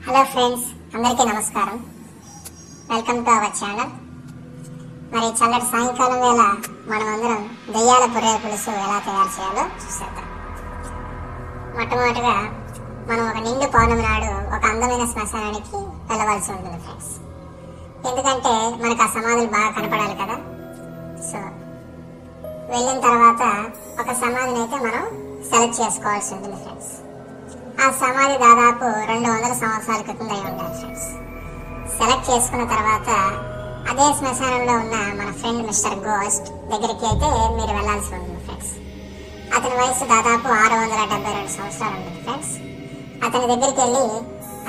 Hello friends, అందరికీ నమస్కారం. Welcome to our channel. మరి చల్లటి సాయంకాలం వేళ మనం అందరం దెయ్యాల పొర్రెల పులుసు ఎలా తయారు చేయాలో చూసేద్దాం. మొట్టమొదటిగా మనం ఒక నిండు పౌర్ణమి నాడు ఒక అందమైన శ్మశానానికి వెళ్ళవలసి ఉంటుంది ఫ్రెండ్స్. ఎందుకంటే మనకు ఆ సమాధులు బాగా కనపడాలి కదా. సో వెళ్ళిన తర్వాత ఒక సమాధిని అయితే మనం సెలెక్ట్ చేసుకోవాల్సి ఉంటుంది ఫ్రెండ్స్. ఆ సమాధి దాదాపు 200 సంవత్సరాల క్రితం అయి ఉండాలి ఫ్రెండ్స్. సెలెక్ట్ చేసుకున్న తర్వాత అదే శ్మశానంలో ఉన్న మన ఫ్రెండ్ మిస్టర్ గోస్ట్ దగ్గరికి అయితే మీరు వెళ్లాల్సి ఉంటుంది ఫ్రెండ్స్. అతని వయసు దాదాపు 672 సంవత్సరాలు ఉంటుంది ఫ్రెండ్స్. అతని దగ్గరికి వెళ్ళి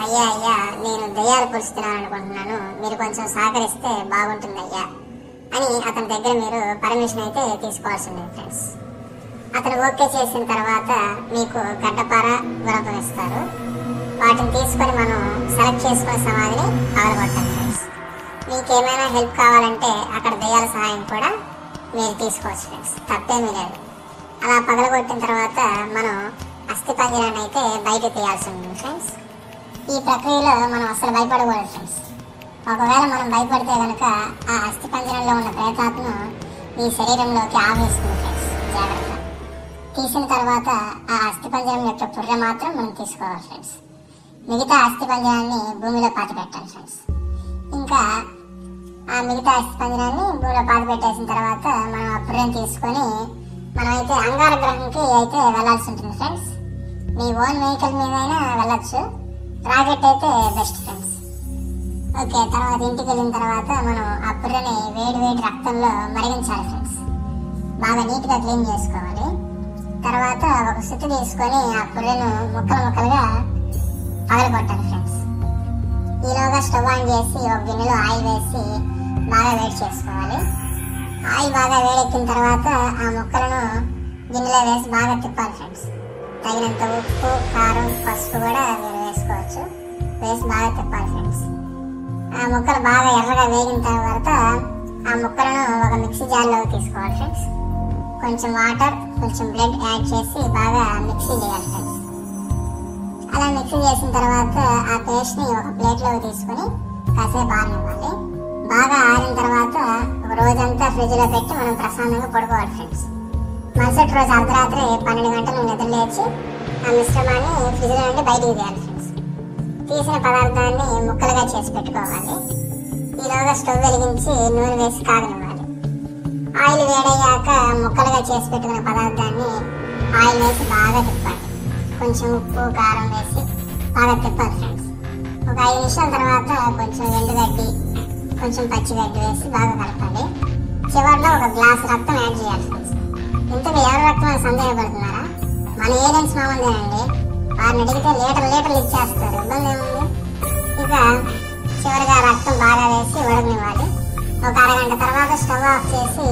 అయ్యా నేను దెయ్యాలు పులుసు తినాలనుకుంటున్నాను, మీరు కొంచెం సహకరిస్తే బాగుంటుంది అయ్యా అని అతని దగ్గర మీరు పర్మిషన్ అయితే తీసుకోవాల్సి ఉంటుంది ఫ్రెండ్స్. అతను ఓకే చేసిన తర్వాత మీకు గడ్డపార గుణపం ఇస్తారు. వాటిని తీసుకొని మనం సెలెక్ట్ చేసుకునే సమాధిని పగలగొట్టాలి ఫ్రెండ్స్. మీకు ఏమైనా హెల్ప్ కావాలంటే అక్కడ దెయ్యాల సహాయం కూడా మీరు తీసుకోవచ్చు ఫ్రెండ్స్, తప్పేమీ లేదు. అలా పగలగొట్టిన తర్వాత మనం అస్థిపంజరాన్ని అయితే బయట తీయాల్సి ఉంటుంది ఫ్రెండ్స్. ఈ ప్రక్రియలో మనం అసలు భయపడకూడదు ఫ్రెండ్స్. ఒకవేళ మనం భయపడితే కనుక ఆ అస్థిపంజరంలో ఉన్న ప్రేతాత్మ మీ శరీరంలోకి ఆవేస్తుంది ఫ్రెండ్స్. జాగ్రత్త. తీసిన తర్వాత ఆ అస్థిపంజరం యొక్క పుర్రె మాత్రం మనం తీసుకోవాలి ఫ్రెండ్స్. మిగతా అస్థిపంజరాన్ని భూమిలో పాతి పెట్టాలి ఫ్రెండ్స్. ఇంకా ఆ మిగతా అస్థిపంజరాన్ని భూమిలో పాతి పెట్టేసిన తర్వాత మనం ఆ పుర్రెని తీసుకొని మనమైతే అంగార గ్రహంకి అయితే వెళ్లాల్సి ఉంటుంది ఫ్రెండ్స్. మీ ఓన్ వెహికల్ మీద అయినా వెళ్ళొచ్చు, రాకెట్ అయితే బెస్ట్ ఫ్రెండ్స్. ఓకే, తర్వాత ఇంటికి వెళ్ళిన తర్వాత మనం ఆ పుర్రెని వేడి రక్తంలో మరిగించాలి ఫ్రెండ్స్. బాగా నీట్గా క్లీన్ చేసుకోవాలి. తర్వాత ఒక సుత్తి తీసుకొని ఆ పుర్రెను ముక్కలుగా పగలగొట్టాలి ఫ్రెండ్స్. ఈలోగా స్టవ్ ఆన్ చేసి ఒక గిన్నెలో ఆయిల్ వేసి బాగా వేడి చేసుకోవాలి. ఆయిల్ బాగా వేడెక్కిన తర్వాత ఆ ముక్కలను గిన్నెలో వేసి బాగా తిప్పాలి ఫ్రెండ్స్. తగినంత ఉప్పు, కారం, పసుపు కూడా మీరు వేసుకోవచ్చు. వేసి బాగా తిప్పాలి ఫ్రెండ్స్. ఆ ముక్కలు బాగా ఎర్రగా వేగిన తర్వాత ఆ ముక్కలను ఒక మిక్సీ జార్లో తీసుకోవాలి ఫ్రెండ్స్. కొంచెం వాటర్, కొంచెం బ్లడ్ యాడ్ చేసి బాగా మిక్సీ చేయాలి ఫ్రెండ్స్. అలా మిక్సీ చేసిన తర్వాత ఆ పేస్ట్ ని ఒక ప్లేట్ లో తీసుకుని కాసేపు ఆరనివ్వాలి. బాగా ఆరిన తర్వాత ఒక రోజంతా ఫ్రిడ్జ్ లో పెట్టి మనం ప్రశాంతంగా పడుకోవాలి ఫ్రెండ్స్. మరుసటి రోజు అర్ధరాత్రి 12 గంటలు నిద్ర లేచి ఆ మిశ్రమాన్ని ఫ్రిడ్జ్ లో నుండి బయటికి తీయాలి ఫ్రెండ్స్. తీసిన పదార్థాన్ని ముక్కలుగా చేసి పెట్టుకోవాలి. ఈలోగా స్టవ్ వెలిగించి నూనె వేసి కాగనివ్వాలి. ఆయిల్ వేడయ్యాక ముక్కలుగా చేసి పెట్టుకున్న పదార్థాన్ని ఆయిల్ వేసి బాగా తిప్పాలి. కొంచెం ఉప్పు, కారం వేసి బాగా తిప్పాలి ఫ్రెండ్స్. ఒక 5 నిమిషాల తర్వాత కొంచెం ఎండుగడ్డి, కొంచెం పచ్చిగడ్డి వేసి బాగా కలపాలి. చివరిలో ఒక గ్లాస్ రక్తం యాడ్ చేయాలి ఫ్రెండ్స్. ఇంతకు ఎవరి రక్తం అని సందేహపడుతున్నారా? మన ఏజెంట్స్ మామూలుదేనండి. వారిని అడిగితే లీటర్లు ఇచ్చేస్తారు, ఇబ్బంది ఏముంది. ఇక చివరిగా రక్తం బాగా వేసి ఉడకనివ్వాలి. ఒక అరగంట తర్వాత స్టవ్ ఆఫ్ చేసి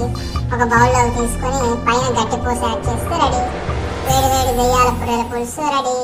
ఒక బౌల్లోకి తీసుకొని పైన గట్టి పూస యాడ్ చేస్తే రెడీ. వేడి దెయ్యాల పొర్రెల పులుసు రెడీ.